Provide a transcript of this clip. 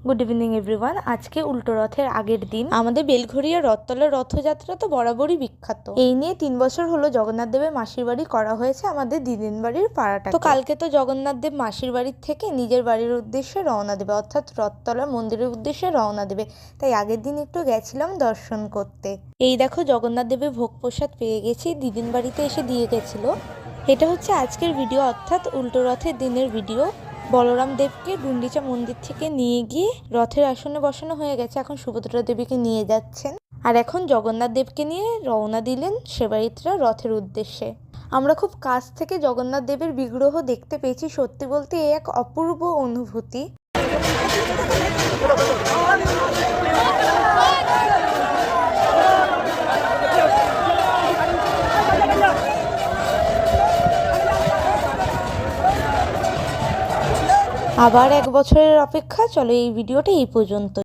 Good evening everyone. আজকে উল্টো রথের আগের দিন। আমাদের বেলঘরিয়া রথতলার রথযাত্রা তো বরাবরই বিখ্যাত। এই নিয়ে 3 বছর হলো জগন্নাথ দেবের মাসির বাড়ি করা হয়েছে আমাদের দিদিন বাড়ির পাড়াটা। তো কালকে তো জগন্নাথ দেব মাসির বাড়ির থেকে নিজের বাড়ির উদ্দেশ্যে রওনা দেবে, অর্থাৎ রথতলার মন্দিরের উদ্দেশ্যে রওনা দেবে। তাই আগের দিন একটু গেছিলাম দর্শন করতে। এই দেখো জগন্নাথ দেবের ভোগ প্রসাদ পেয়ে গেছি, দিদিন বাড়িতে এসে দিয়ে গেছিল। এটা হচ্ছে আজকের ভিডিও, অর্থাৎ উল্টো রথের দিনের ভিডিও। বলরাম দেবকে গুন্ডিচা মন্দির থেকে নিয়ে গিয়ে রথের আসনে বসানো হয়ে গেছে, এখন সুভদ্রা দেবীকে নিয়ে যাচ্ছেন। আর এখন জগন্নাথ দেবকে নিয়ে রওনা দিলেন সেবায়িতরা রথের উদ্দেশ্যে। আমরা খুব কাছ থেকে জগন্নাথ দেবের বিগ্রহ দেখতে পেয়েছি, সত্যি বলতে এ এক অপূর্ব অনুভূতি। আবার 1 বছরের অপেক্ষা। চলো এই ভিডিওটা এই পর্যন্ত।